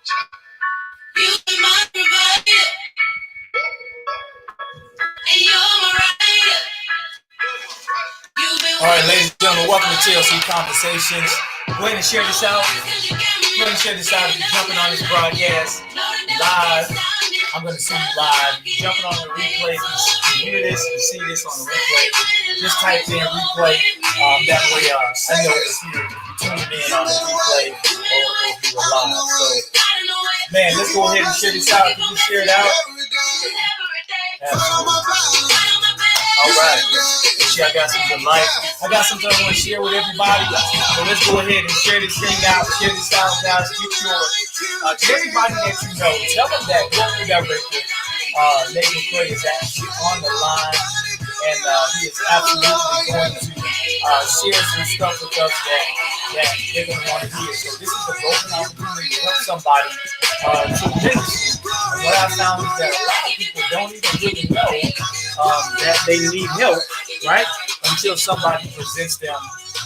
You be my provider, and you're my rider. All right, ladies and gentlemen, welcome to TLC Conversations. Go ahead and share this out. Go ahead and share this out. If you're jumping on this broadcast live, I'm going to see you live. If you're jumping on the replay, you hear this, you see this on the replay, just type in replay. That way, I know if you're tuning in on the replay or if you were live. So, man, let's go ahead and share this out. If you can share it out. Absolutely. All right. I got something I got something I want to share with everybody. So let's go ahead and share this thing out. Share this out, guys. Get your to everybody that you know. Tell them that Global Director McCray is actually on the line, and he is absolutely going to share some stuff with us that they're going to want to hear. So this is a golden opportunity to help somebody tremendously. And what I found is that a lot of people don't even really know that they need help, right? Until somebody presents them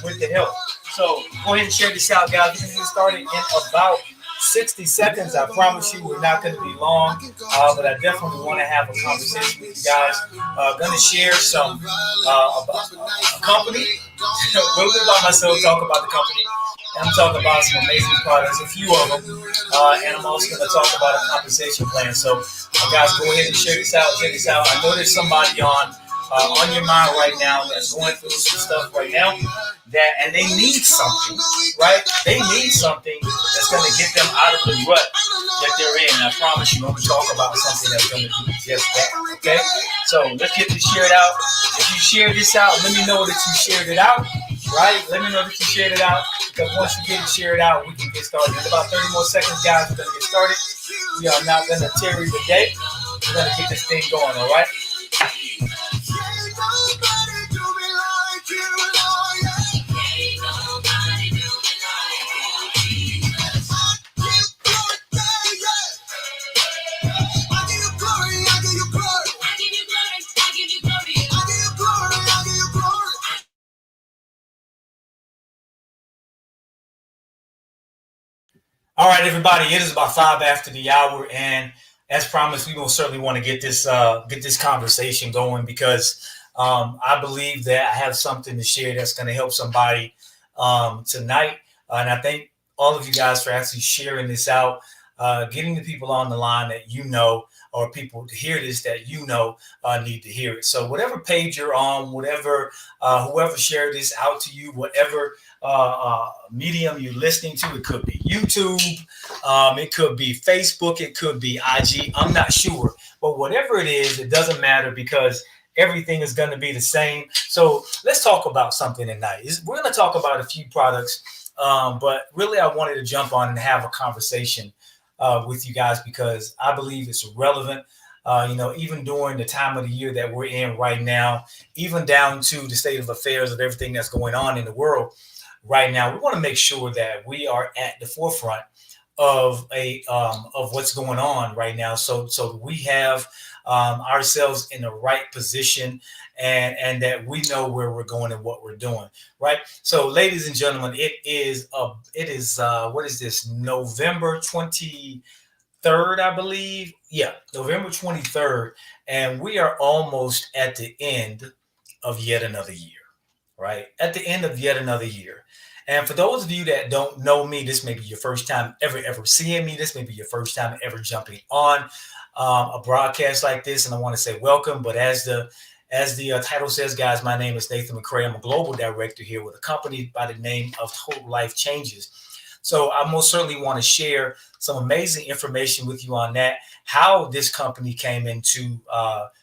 with the help. So go ahead and share this out, guys. We're going to get started in about 60 seconds. I promise you we're not going to be long, but I definitely want to have a conversation with you guys. Going to share some about a company, a little bit about myself, talk about the company. I'm talking about some amazing products, a few of them, and I'm also going to talk about a compensation plan. So, guys, go ahead and share this out. Check this out. I know there's somebody on your mind right now that's going through some stuff right now, and they need something, right? They need something that's going to get them out of the rut that they're in. And I promise you, I'm going to talk about something that's going to do just that, okay? So let's get this shared out. If you share this out, let me know that you shared it out, right? Let me know that you shared it out, because once you get it shared out, we can get started. In about 30 more seconds, guys, we're going to get started. We are not going to tarry the day. We're going to get this thing going, all right? All right, everybody. It is about 5 after the hour, and as promised, we will certainly want to get this conversation going, because I believe that I have something to share that's going to help somebody tonight, and I thank all of you guys for actually sharing this out, getting the people on the line that you know, or people to hear this that you know need to hear it. So whatever page you're on, whatever whoever shared this out to you, whatever medium you're listening to, it could be YouTube, it could be Facebook, it could be IG, I'm not sure, but whatever it is, it doesn't matter, because everything is going to be the same. So let's talk about something tonight. We're going to talk about a few products, but really I wanted to jump on and have a conversation with you guys, because I believe it's relevant. Even during the time of the year that we're in right now, even down to the state of affairs of everything that's going on in the world right now, we want to make sure that we are at the forefront of what's going on right now, so we have ourselves in the right position, and that we know where we're going and what we're doing, right? So, ladies and gentlemen, it is what is this, November 23rd, I believe. Yeah, November 23rd, and we are almost at the end of yet another year, right? At the end of yet another year. And for those of you that don't know me, this may be your first time ever seeing me. This may be your first time ever jumping on a broadcast like this, and I want to say welcome. But as the title says, guys, my name is Nathan McCray. I'm a global director here with a company by the name of Total Life Changes. So I most certainly want to share some amazing information with you on that, how this company came into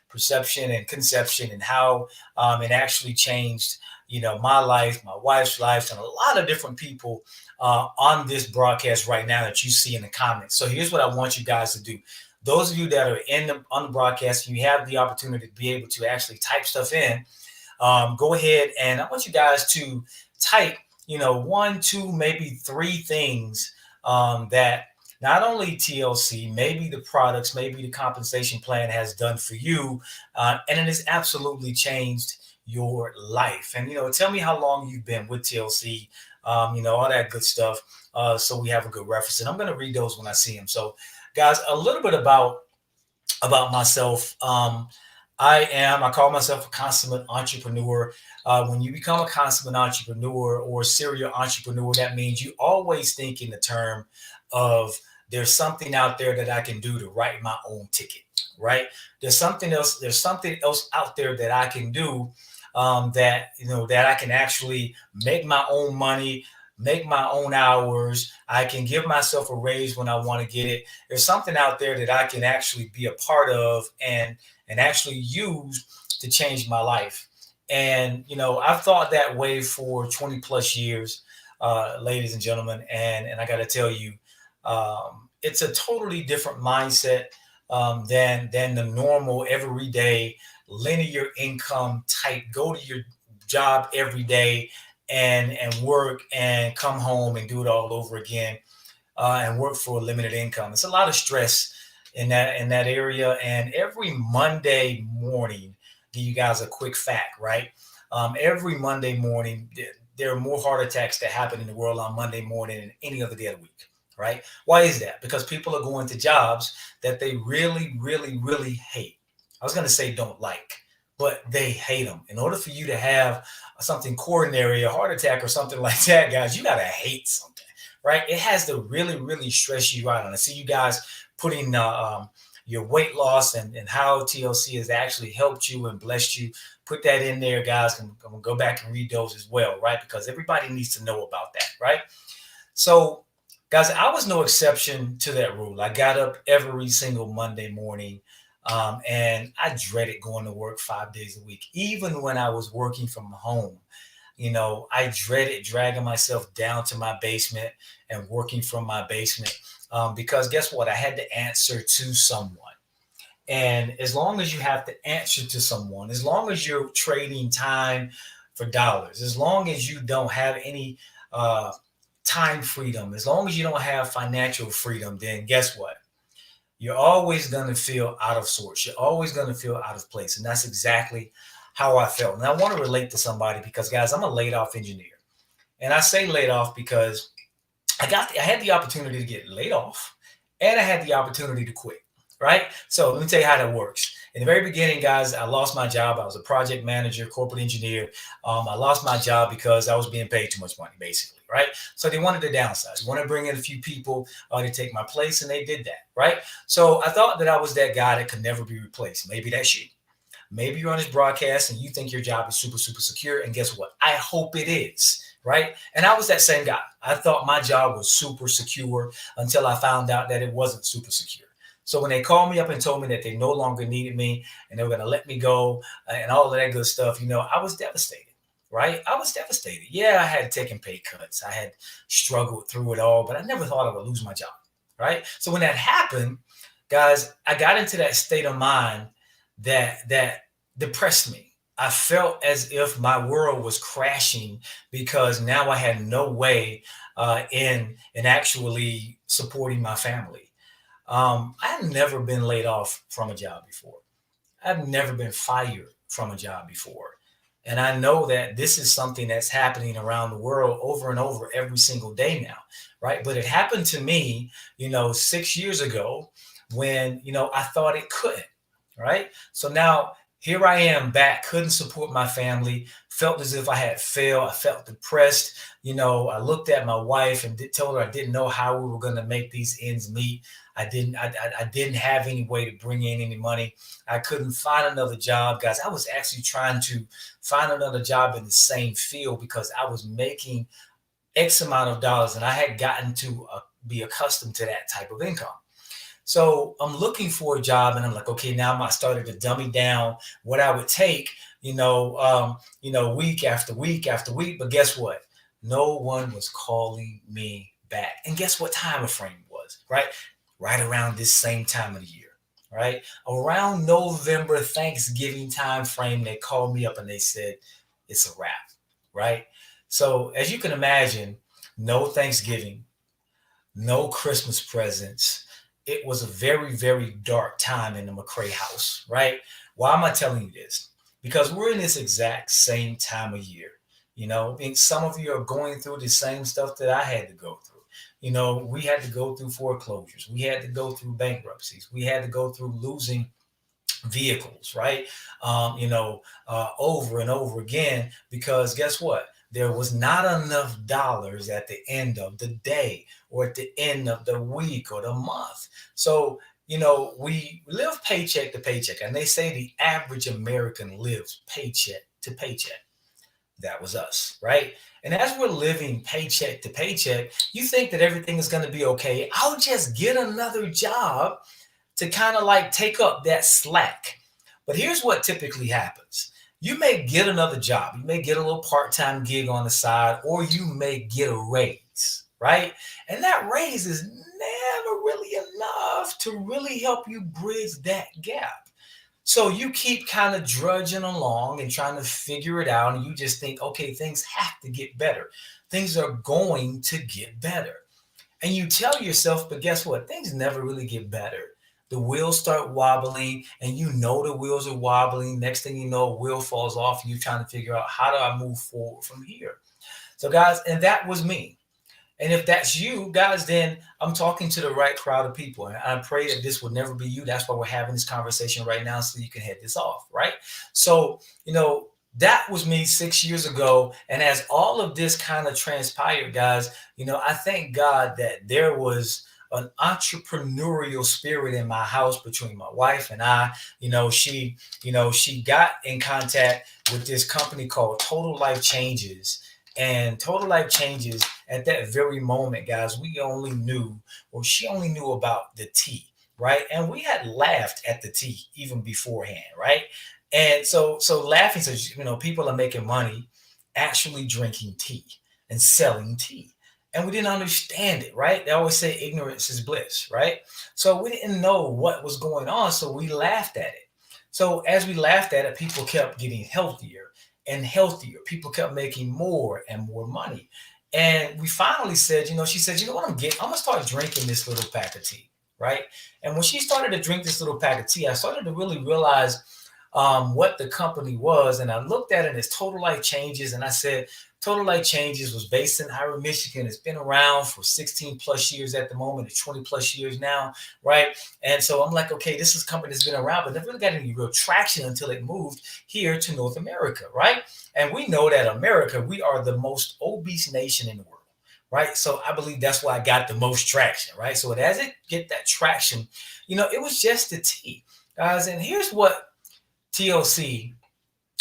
perception and conception, and how it actually changed my life, my wife's life, and a lot of different people on this broadcast right now that you see in the comments. So here's what I want you guys to do. Those of you that are on the broadcast, you have the opportunity to be able to actually type stuff in. Go ahead, and I want you guys to type, 1, 2, maybe 3 things that not only TLC, maybe the products, maybe the compensation plan has done for you, and it has absolutely changed your life. And tell me how long you've been with TLC, all that good stuff. so we have a good reference. And I'm going to read those when I see them. So, guys, a little bit about myself. I call myself a consummate entrepreneur. When you become a consummate entrepreneur or serial entrepreneur, that means you always think in the term of there's something out there that I can do to write my own ticket, right? There's something else out there that I can do, that I can actually make my own money, make my own hours. I can give myself a raise when I want to get it. There's something out there that I can actually be a part of and actually use to change my life. And I've thought that way for 20 plus years, ladies and gentlemen. And I got to tell you, it's a totally different mindset than the normal everyday linear income type. Go to your job every day and work and come home and do it all over again, and work for a limited income. It's a lot of stress in that area. And every Monday morning, give you guys a quick fact, right? Every Monday morning, there are more heart attacks that happen in the world on Monday morning than any other day of the week, right? Why is that? Because people are going to jobs that they really, really, really hate. I was going to say don't like, but they hate them. In order for you to have something coronary, a heart attack, or something like that, guys, you got to hate something, right? It has to really, really stress you out. And I see you guys putting your weight loss and how TLC has actually helped you and blessed you. Put that in there, guys. I'm going to go back and read those as well, right? Because everybody needs to know about that, right? So, guys, I was no exception to that rule. I got up every single Monday morning, and I dreaded going to work 5 days a week. Even when I was working from home, I dreaded dragging myself down to my basement and working from my basement, because guess what? I had to answer to someone. And as long as you have to answer to someone, as long as you're trading time for dollars, as long as you don't have any time freedom, as long as you don't have financial freedom, then guess what? You're always going to feel out of sorts. You're always going to feel out of place. And that's exactly how I felt. And I want to relate to somebody because, guys, I'm a laid off engineer. And I say laid off because I had the opportunity to get laid off and I had the opportunity to quit. Right. So let me tell you how that works. In the very beginning, guys, I lost my job. I was a project manager, corporate engineer. I lost my job because I was being paid too much money, basically. Right. So they wanted to downsize, they wanted to bring in a few people to take my place. And they did that. Right. So I thought that I was that guy that could never be replaced. Maybe that's you. Maybe you're on this broadcast and you think your job is super, super secure. And guess what? I hope it is. Right. And I was that same guy. I thought my job was super secure until I found out that it wasn't super secure. So when they called me up and told me that they no longer needed me and they were going to let me go and all of that good stuff, I was devastated, right? I was devastated. Yeah, I had taken pay cuts. I had struggled through it all, but I never thought I would lose my job, right? So when that happened, guys, I got into that state of mind that depressed me. I felt as if my world was crashing because now I had no way in actually supporting my family. I've never been laid off from a job before. I've never been fired from a job before. And I know that this is something that's happening around the world over and over every single day now, right? But it happened to me, 6 years ago when, I thought it couldn't, right? So now here I am back, couldn't support my family, felt as if I had failed. I felt depressed. I looked at my wife and told her I didn't know how we were going to make these ends meet. I didn't have any way to bring in any money. I couldn't find another job, guys. I was actually trying to find another job in the same field because I was making X amount of dollars and I had gotten to be accustomed to that type of income. So I'm looking for a job and I'm like, okay, now I started to dummy down what I would take, week after week after week. But guess what? No one was calling me back. And guess what time of frame it was, right? Right around this same time of the year, right? Around November, Thanksgiving time frame, they called me up and they said, it's a wrap, right? So as you can imagine, no Thanksgiving, no Christmas presents. It was a very, very dark time in the McCray house, right? Why am I telling you this? Because we're in this exact same time of year. And some of you are going through the same stuff that I had to go through. we had to go through foreclosures. We had to go through bankruptcies. We had to go through losing vehicles, right? Over and over again, because guess what? There was not enough dollars at the end of the day or at the end of the week or the month. So, we live paycheck to paycheck, and they say the average American lives paycheck to paycheck. That was us, right? And as we're living paycheck to paycheck, you think that everything is going to be okay. I'll just get another job to kind of like take up that slack. But here's what typically happens. You may get another job. You may get a little part-time gig on the side, or you may get a raise, right? And that raise is never really enough to really help you bridge that gap. So you keep kind of drudging along and trying to figure it out. And you just think, okay, things have to get better. Things are going to get better. And you tell yourself, but guess what? Things never really get better. The wheels start wobbling, and the wheels are wobbling. Next thing you know, a wheel falls off, and you're trying to figure out, how do I move forward from here? So, guys, and that was me. And if that's you, guys, then I'm talking to the right crowd of people. And I pray that this will never be you. That's why we're having this conversation right now, so you can head this off, right? So, that was me 6 years ago. And as all of this kind of transpired, guys, I thank God that there was an entrepreneurial spirit in my house between my wife and I. She got in contact with this company called Total Life Changes. And Total Life Changes, at that very moment, guys, she only knew about the tea, right? And we had laughed at the tea even beforehand, right? And so laughing says, people are making money actually drinking tea and selling tea. And we didn't understand it, right? They always say ignorance is bliss, right? So we didn't know what was going on, so we laughed at it. So as we laughed at it, people kept getting healthier and healthier. People kept making more and more money. And we finally said, she said, what I'm going to start drinking this little pack of tea, right? And when she started to drink this little pack of tea, I started to really realize what the company was. And I looked at it as Total Life Changes, and I said, Total Life Changes was based in Ira, Michigan. It's been around for 16 plus years at the moment. It's 20 plus years now, right? And so I'm like, okay, this is a company that's been around, but never really got any real traction until it moved here to North America, right? And we know that America, we are the most obese nation in the world, right? So I believe that's why I got the most traction, right? So as it get that traction, it was just the tea, guys. And here's what TLC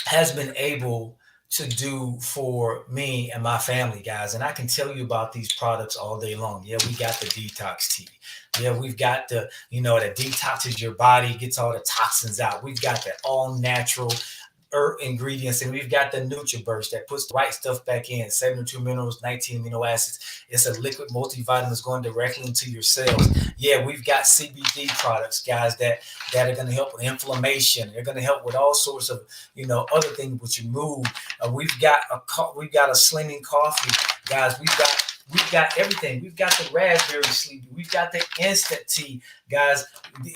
has been able to do for me and my family, guys. And I can tell you about these products all day long. Yeah, we got the detox tea. Yeah, we've got that detoxes your body, gets all the toxins out. We've got the all natural herb ingredients, and we've got the NutriBurst that puts the right stuff back in. 72 minerals, 19 amino acids. It's a liquid multivitamin going directly into your cells. Yeah, we've got CBD products, guys, that are going to help with inflammation. They're going to help with all sorts of other things with your mood. We've got a slimming coffee, guys. We've got everything. We've got the raspberry sleepy. We've got the instant tea, guys,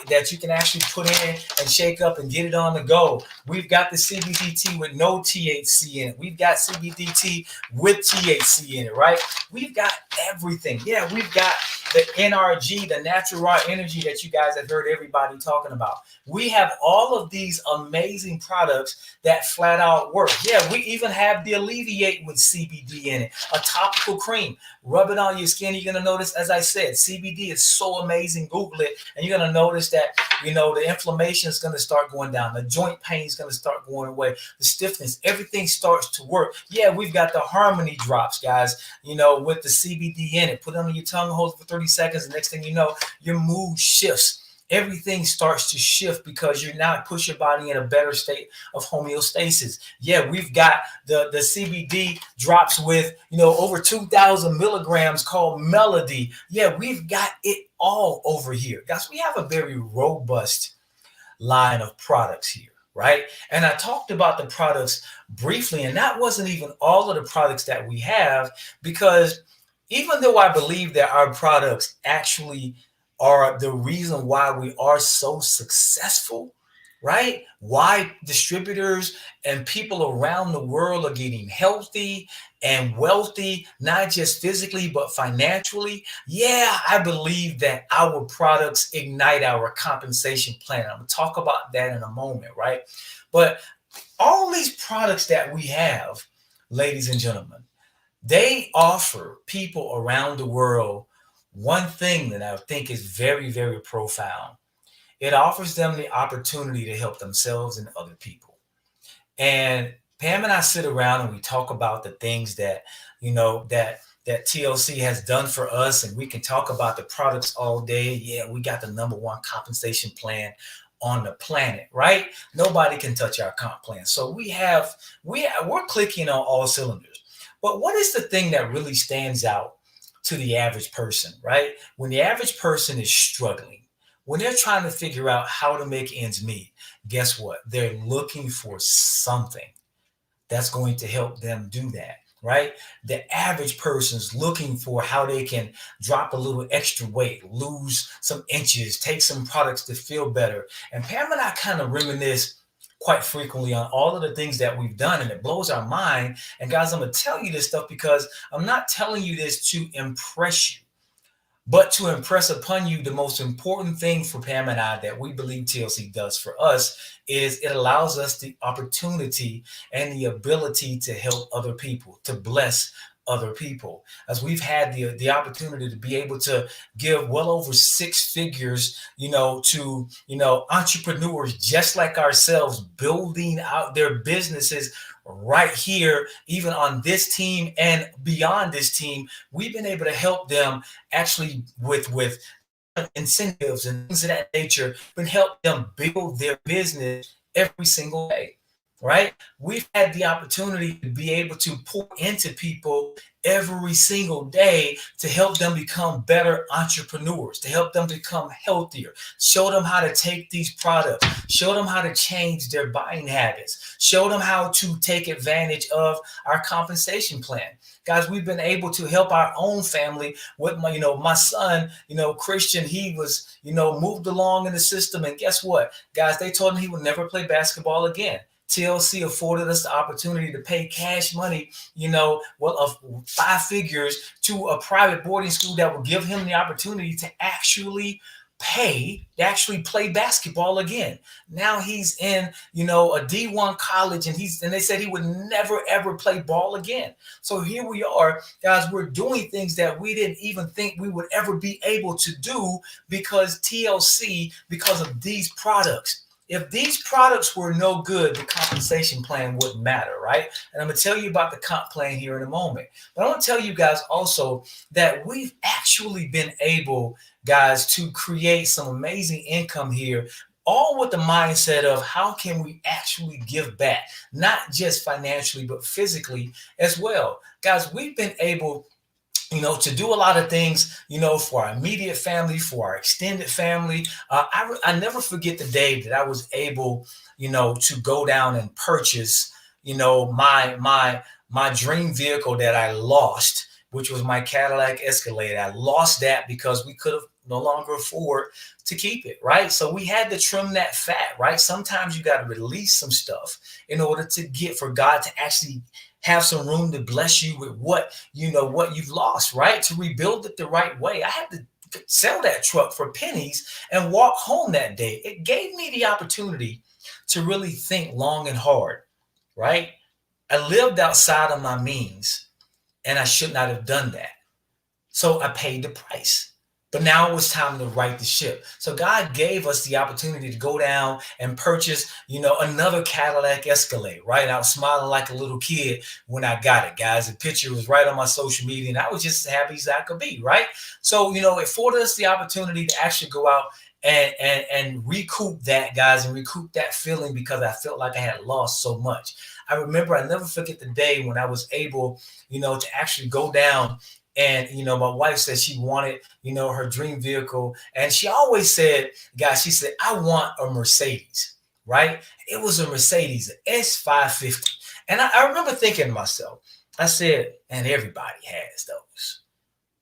that you can actually put in and shake up and get it on the go. We've got the CBD tea with no THC in it. We've got CBD tea with THC in it, right? We've got everything. Yeah, we've got the NRG, the natural raw energy that you guys have heard everybody talking about. We have all of these amazing products that flat out work. Yeah, we even have the Alleviate with CBD in it, a topical cream. Rub it on your skin. You're going to notice, as I said, CBD is so amazing. Google it, and you're going to notice that, the inflammation is going to start going down. The joint pain is going to start going away. The stiffness, everything starts to work. Yeah, we've got the Harmony drops, guys, with the CBD in it. Put it under your tongue, hold it for 30 seconds. The next thing you know, your mood shifts. Everything starts to shift because you're now push your body in a better state of homeostasis. Yeah, we've got the CBD drops with, over 2,000 milligrams called Melody. Yeah, we've got it all over here. Guys, we have a very robust line of products here, right? And I talked about the products briefly, and that wasn't even all of the products that we have, because even though I believe that our products actually are the reason why we are so successful, right? Why distributors and people around the world are getting healthy and wealthy, not just physically, but financially. Yeah, I believe that our products ignite our compensation plan. I'm going to talk about that in a moment, right? But all these products that we have, ladies and gentlemen, they offer people around the world one thing that I think is very, very profound. It offers them the opportunity to help themselves and other people. And Pam and I sit around and we talk about the things that, that TLC has done for us, and we can talk about the products all day. Yeah, we got the number one compensation plan on the planet, right? Nobody can touch our comp plan. So we're clicking on all cylinders. But what is the thing that really stands out to the average person, right? When the average person is struggling, when they're trying to figure out how to make ends meet, guess what? They're looking for something that's going to help them do that, right? The average person's looking for how they can drop a little extra weight, lose some inches, take some products to feel better. And Pam and I kind of reminisce quite frequently on all of the things that we've done, and it blows our mind. And guys, I'm going to tell you this stuff because I'm not telling you this to impress you, but to impress upon you the most important thing for Pam and I that we believe TLC does for us is it allows us the opportunity and the ability to help other people, to bless other people. As we've had the opportunity to be able to give well over six figures, to entrepreneurs just like ourselves, building out their businesses right here, even on this team and beyond this team. We've been able to help them actually with incentives and things of that nature, but help them build their business every single day, right? We've had the opportunity to be able to pour into people every single day to help them become better entrepreneurs, to help them become healthier, show them how to take these products, show them how to change their buying habits, show them how to take advantage of our compensation plan. Guys, we've been able to help our own family with my son, Christian. He was, moved along in the system. And guess what, guys? They told him he would never play basketball again. TLC afforded us the opportunity to pay cash money, of 5 figures to a private boarding school that will give him the opportunity to actually play basketball again. Now he's in, a D1 college, and they said he would never ever play ball again. So here we are, guys, we're doing things that we didn't even think we would ever be able to do because TLC, because of these products. If these products were no good, the compensation plan wouldn't matter, right? And I'm going to tell you about the comp plan here in a moment. But I want to tell you guys also that we've actually been able, guys, to create some amazing income here, all with the mindset of how can we actually give back, not just financially, but physically as well. Guys, we've been able to do a lot of things, for our immediate family, for our extended family. I never forget the day that I was able, to go down and purchase, my dream vehicle that I lost, which was my Cadillac Escalade. I lost that because we could have no longer afford to keep it, right? So we had to trim that fat, right? Sometimes you got to release some stuff in order to for God to actually have some room to bless you with what you've lost, right? To rebuild it the right way. I had to sell that truck for pennies and walk home that day. It gave me the opportunity to really think long and hard, right? I lived outside of my means, and I should not have done that. So I paid the price. But now it was time to right the ship. So God gave us the opportunity to go down and purchase, another Cadillac Escalade, right? I was smiling like a little kid when I got it, guys. The picture was right on my social media, and I was just as happy as I could be, right? So, it afforded us the opportunity to actually go out and recoup that, guys, and recoup that feeling because I felt like I had lost so much. I never forget the day when I was able, to actually go down. And, my wife said she wanted, her dream vehicle. And she always said, guys, she said, I want a Mercedes, right? It was a Mercedes, an S550. And I remember thinking to myself, I said, and everybody has those.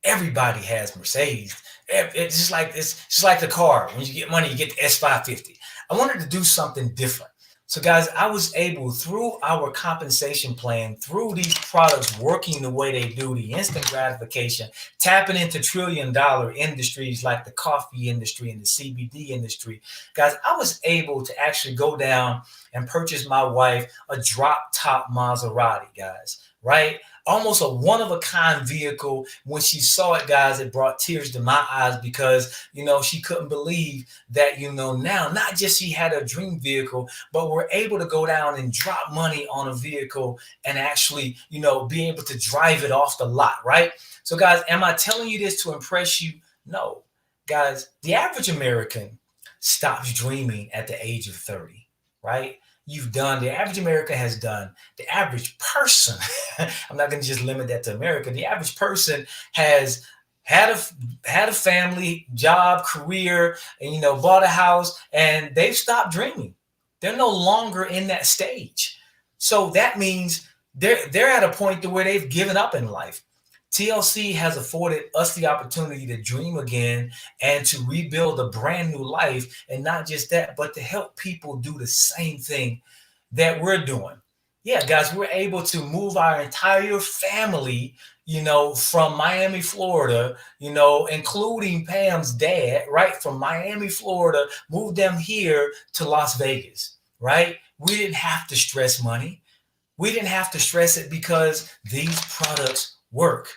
Everybody has Mercedes. It's just like the car. When you get money, you get the S550. I wanted to do something different. So, guys, I was able through our compensation plan, through these products working the way they do, the instant gratification, tapping into $1 trillion industries like the coffee industry and the CBD industry. Guys, I was able to actually go down and purchase my wife a drop top Maserati, guys, right? Almost a one of a kind vehicle. When she saw it, guys, it brought tears to my eyes because, she couldn't believe that, now not just she had a dream vehicle, but we're able to go down and drop money on a vehicle and actually, be able to drive it off the lot, right? So, guys, am I telling you this to impress you? No. Guys, the average American stops dreaming at the age of 30, right? The average American has done, the average person, I'm not going to just limit that to America. The average person has had a family, job, career, and, bought a house, and they've stopped dreaming. They're no longer in that stage. So that means they're at a point to where they've given up in life. TLC has afforded us the opportunity to dream again and to rebuild a brand new life. And not just that, but to help people do the same thing that we're doing. Yeah, guys, we're able to move our entire family, from Miami, Florida, including Pam's dad, right? From Miami, Florida, move them here to Las Vegas, right? We didn't have to stress money. We didn't have to stress it because these products work,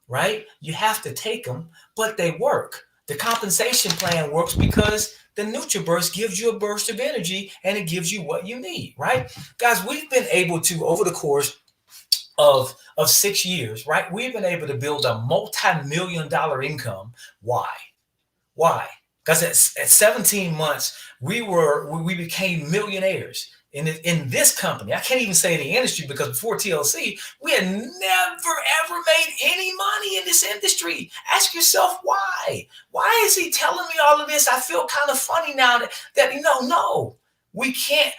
right? You have to take them, but they work. The compensation plan works because the NutriBurst gives you a burst of energy and it gives you what you need, right? Guys, we've been able to, over the course of 6 years, right? We've been able to build a multi-million-dollar income. Why? Why? Because at 17 months, we became millionaires in this company. I can't even say the industry because before TLC, we had never ever made any money in this industry. Ask yourself why. Why is he telling me all of this? I feel kind of funny now that no. We can't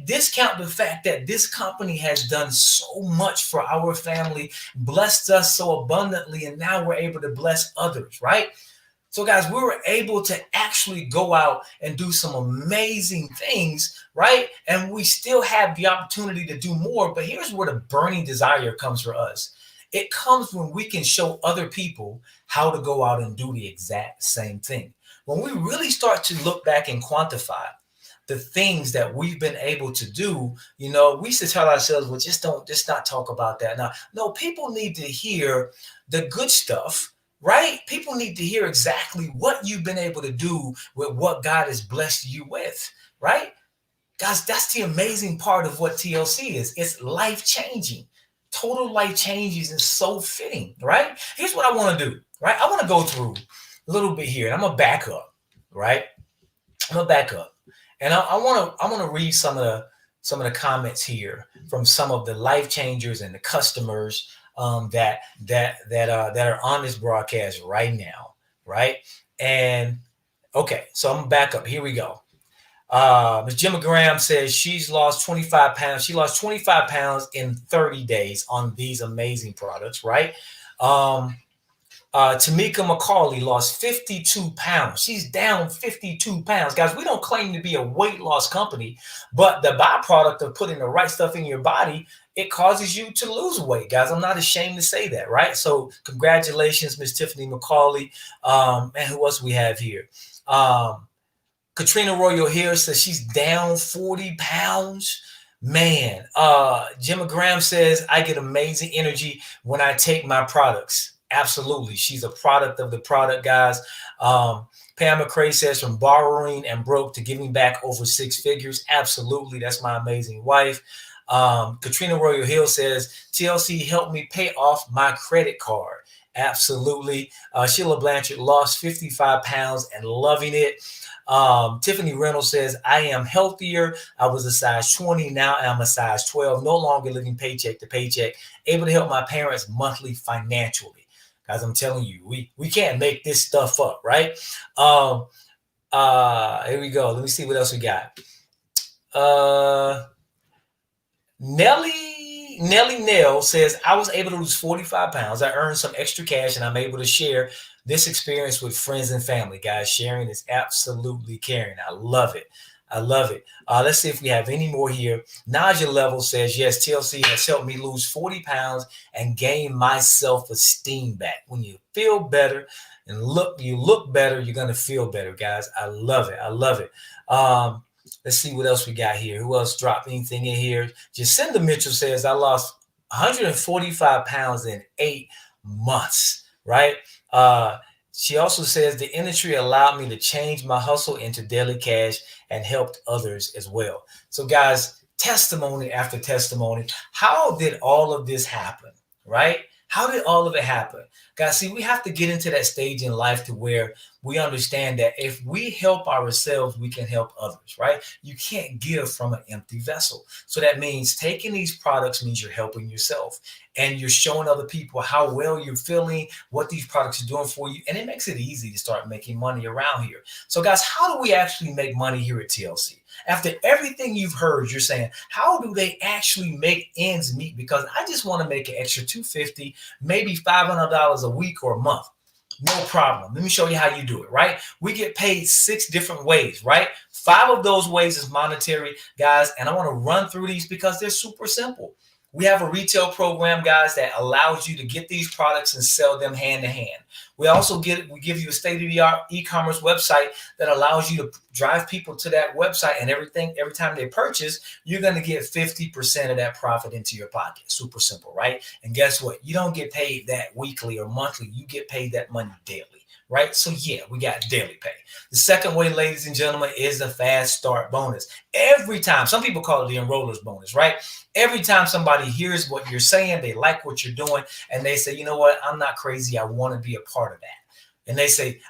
discount the fact that this company has done so much for our family, blessed us so abundantly, and now we're able to bless others, right? So, guys, we were able to actually go out and do some amazing things, right? And we still have the opportunity to do more. But here's where the burning desire comes for us. It comes when we can show other people how to go out and do the exact same thing. When we really start to look back and quantify the things that we've been able to do, we used to tell ourselves, well, just not talk about that. Now, no, people need to hear the good stuff. Right? People need to hear exactly what you've been able to do with what God has blessed you with, right? Guys, that's the amazing part of what TLC is. It's life-changing. Total life changes and so fitting, right? Here's what I want to do, right? I want to go through a little bit here, and I'm going to back up, right? I'm going to back up. And I want to read some of the comments here from some of the life changers and the customers that are on this broadcast right now, right? And okay, so I'm back up. Here we go. Ms. Jim Graham says she's lost 25 pounds. She lost 25 pounds in 30 days on these amazing products, right? Tamika McCauley lost 52 pounds. She's down 52 pounds. Guys, we don't claim to be a weight loss company, but the byproduct of putting the right stuff in your body, it causes you to lose weight, guys. I'm not ashamed to say that, right? So congratulations, Miss Tiffany McCauley. And who else we have here? Katrina Royal here says she's down 40 pounds. Man, Jim Graham says, I get amazing energy when I take my products. Absolutely. She's a product of the product, guys. Pam McCray says from borrowing and broke to giving back over 6 figures. Absolutely. That's my amazing wife. Katrina Royal Hill says TLC helped me pay off my credit card. Absolutely. Sheila Blanchard lost 55 pounds and loving it. Tiffany Reynolds says, I am healthier. I was a size 20. Now I'm a size 12. No longer living paycheck to paycheck. Able to help my parents monthly financially. Guys, I'm telling you, we can't make this stuff up, right? Here we go. Let me see what else we got. Nellie Nell says, I was able to lose 45 pounds. I earned some extra cash and I'm able to share this experience with friends and family, guys. Sharing is absolutely caring. I love it. I love it. Let's see if we have any more here. Naja Level says, yes, TLC has helped me lose 40 pounds and gain my self-esteem back. When you feel better and you look better, you're going to feel better, guys. I love it. I love it. Let's see what else we got here. Who else dropped anything in here? Jacinda Mitchell says, I lost 145 pounds in 8 months, right? She also says the industry allowed me to change my hustle into daily cash and helped others as well. So, guys, testimony after testimony. How did all of this happen, right? How did all of it happen? Guys, see, we have to get into that stage in life to where we understand that if we help ourselves, we can help others, right? You can't give from an empty vessel. So that means taking these products means you're helping yourself and you're showing other people how well you're feeling, what these products are doing for you. And it makes it easy to start making money around here. So guys, how do we actually make money here at TLC? After everything you've heard, you're saying, how do they actually make ends meet? Because I just want to make an extra $250, maybe $500 a week or a month. No problem. Let me show you how you do it, right? We get paid 6 different ways, right? 5 of those ways is monetary, guys. And I want to run through these because they're super simple. We have a retail program, guys, that allows you to get these products and sell them hand to hand. We give you a state-of-the-art e-commerce website that allows you to drive people to that website, and every time they purchase, you're going to get 50% of that profit into your pocket. Super simple, right? And guess what? You don't get paid that weekly or monthly. You get paid that money daily. Right? So yeah, we got daily pay. The second way, ladies and gentlemen, is the fast start bonus. Every time, some people call it the enroller's bonus, right? Every time somebody hears what you're saying, they like what you're doing, and they say, you know what, I'm not crazy. I want to be a part of that. And they say,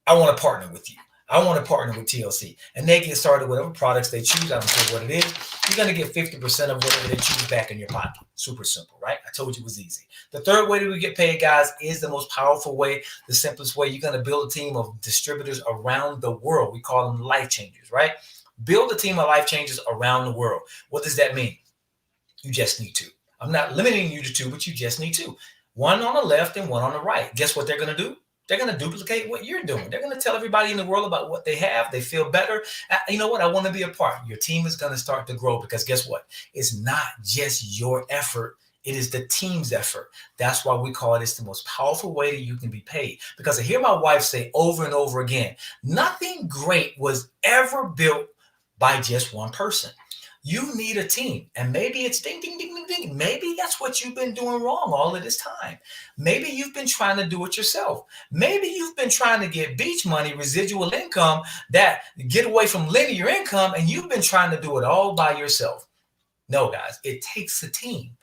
I want to partner with you. I want to partner with TLC. And they get started with whatever products they choose. I don't care what it is. You're going to get 50% of whatever they choose back in your pocket. Super simple, right? I told you it was easy. The third way that we get paid, guys, is the most powerful way, the simplest way. You're going to build a team of distributors around the world. We call them life changers, right? Build a team of life changers around the world. What does that mean? You just need 2. I'm not limiting you to 2, but you just need 2. One on the left and one on the right. Guess what they're going to do? They're going to duplicate what you're doing. They're going to tell everybody in the world about what they have. They feel better. You know what? I want to be a part. Your team is going to start to grow because guess what? It's not just your effort. It is the team's effort. That's why we call it, it's the most powerful way that you can be paid. Because I hear my wife say over and over again, nothing great was ever built by just one person. You need a team, and maybe it's ding, ding, ding, ding, ding. Maybe that's what you've been doing wrong all of this time. Maybe you've been trying to do it yourself. Maybe you've been trying to get beach money, residual income, that get away from linear income, and you've been trying to do it all by yourself. No, guys, it takes a team.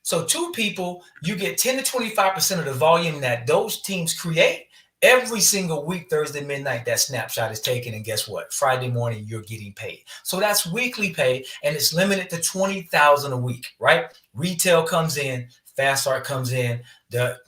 So 2 people, you get 10 to 25% of the volume that those teams create. Every single week, Thursday midnight, that snapshot is taken. And guess what? Friday morning, you're getting paid. So that's weekly pay, and it's limited to $20,000 a week, right? Retail comes in, Fast Start comes in, the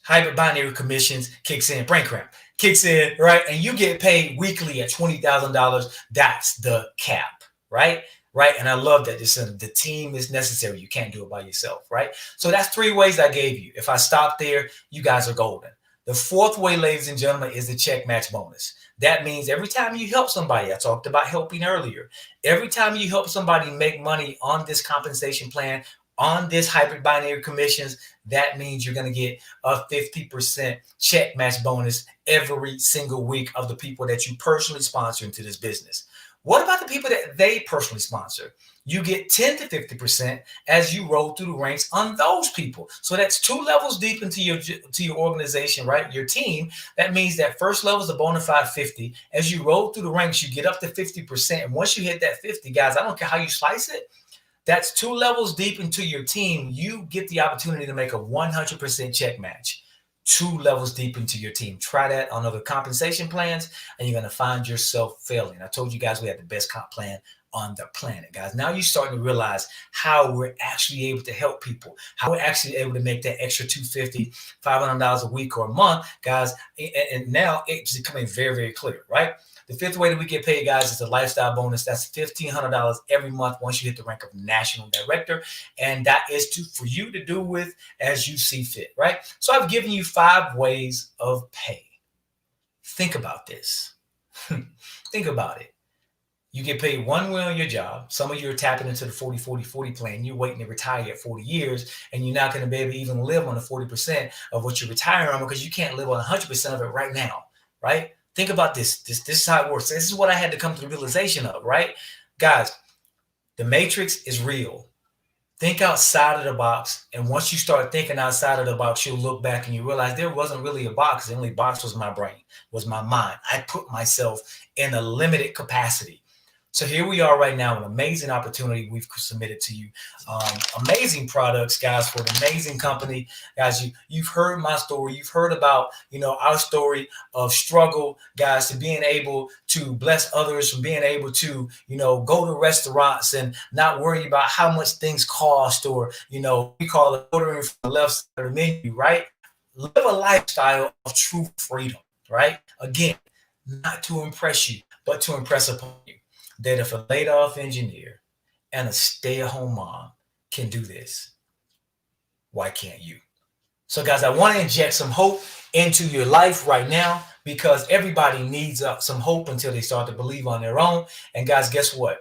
hybrid binary commissions kicks in, brain cramp kicks in, right? And you get paid weekly at $20,000. That's the cap, right? Right. And I love that. The team is necessary. You can't do it by yourself. Right. So that's 3 ways I gave you. If I stop there, you guys are golden. The 4th way, ladies and gentlemen, is the check match bonus. That means every time you help somebody, I talked about helping earlier. Every time you help somebody make money on this compensation plan, on this hybrid binary commissions, that means you're going to get a 50% check match bonus every single week of the people that you personally sponsor into this business. What about the people that they personally sponsor? You get 10 to 50% as you roll through the ranks on those people. So that's 2 levels deep into your organization, right? Your team. That means that first level is a bona fide 50. As you roll through the ranks, you get up to 50%. And once you hit that 50, guys, I don't care how you slice it. That's 2 levels deep into your team. You get the opportunity to make a 100% check match. 2 levels deep into your team. Try that on other compensation plans, and you're going to find yourself failing. I told you guys we had the best comp plan on the planet, guys. Now you're starting to realize how we're actually able to help people, how we're actually able to make that extra $250, $500 a week or a month, guys. And now it's becoming very, very clear, right? The fifth way that we get paid, guys, is a lifestyle bonus. That's $1,500 every month once you hit the rank of national director. And that is for you to do with as you see fit, right? So I've given you 5 ways of pay. Think about this. Think about it. You get paid one way on your job. Some of you are tapping into the 40-40-40 plan. You're waiting to retire at 40 years, and you're not going to be able to even live on the 40% of what you're retiring on because you can't live on 100% of it right now, right? Think about this. This is how it works. This is what I had to come to the realization of, right? Guys, the matrix is real. Think outside of the box. And once you start thinking outside of the box, you'll look back and you realize there wasn't really a box. The only box was my brain, was my mind. I put myself in a limited capacity. So here we are right now, an amazing opportunity we've submitted to you. Amazing products, guys, for an amazing company. Guys, you've heard my story. You've heard about, our story of struggle, guys, to being able to bless others, from being able to, go to restaurants and not worry about how much things cost, or, we call it ordering from the left side of the menu, right? Live a lifestyle of true freedom, right? Again, not to impress you, but to impress upon you. That if a laid off engineer and a stay-at-home mom can do this, why can't you? So guys, I want to inject some hope into your life right now, because everybody needs some hope until they start to believe on their own. And guys, guess what?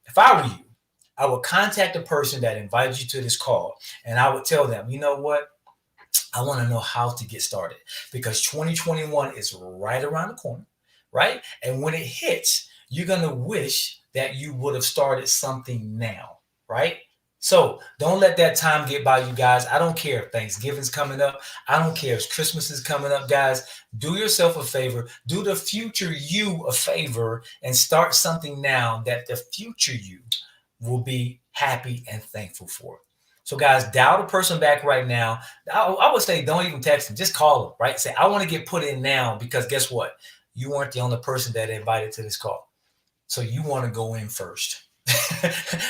If I were you, I would contact the person that invited you to this call, and I would tell them, you know what? I want to know how to get started, because 2021 is right around the corner, right? And when it hits, you're going to wish that you would have started something now, right? So don't let that time get by you, guys. I don't care if Thanksgiving's coming up. I don't care if Christmas is coming up, guys. Do yourself a favor. Do the future you a favor and start something now that the future you will be happy and thankful for. So guys, dial the person back right now. I would say don't even text them. Just call them, right? Say, I want to get put in now, because guess what? You weren't the only person that invited to this call. So you want to go in first,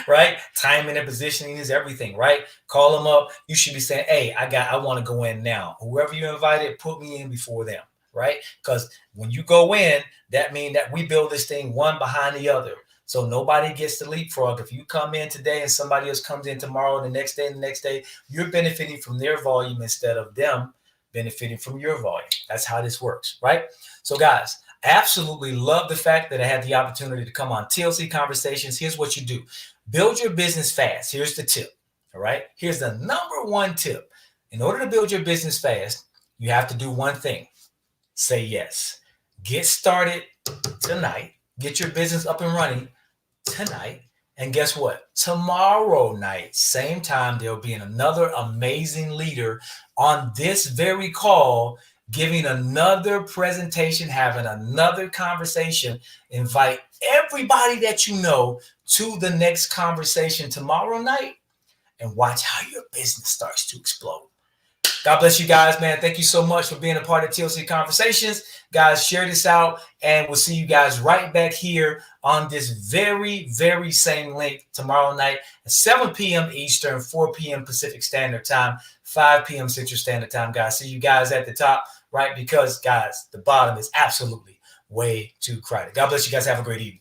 right? Timing and positioning is everything, right? Call them up. You should be saying, hey, I want to go in now. Whoever you invited, put me in before them, right? Because when you go in, that means that we build this thing one behind the other. So nobody gets to leapfrog. If you come in today and somebody else comes in tomorrow, the next day, and the next day, you're benefiting from their volume instead of them benefiting from your volume. That's how this works, right? So guys, absolutely love the fact that I had the opportunity to come on TLC Conversations. Here's what you do. Build your business fast. Here's the tip. All right. Here's the number one tip. In order to build your business fast, you have to do one thing. Say yes. Get started tonight. Get your business up and running tonight. And guess what? Tomorrow night, same time, there'll be another amazing leader on this very call, giving another presentation, having another conversation. Invite everybody that you know to the next conversation tomorrow night, and watch how your business starts to explode. God bless you guys, man. Thank you so much for being a part of TLC Conversations. Guys, share this out, and we'll see you guys right back here on this very, very same link tomorrow night at 7 p.m. Eastern, 4 p.m. Pacific Standard Time, 5 p.m. Central Standard Time, guys. See you guys at the top, right? Because, guys, the bottom is absolutely way too crowded. God bless you guys. Have a great evening.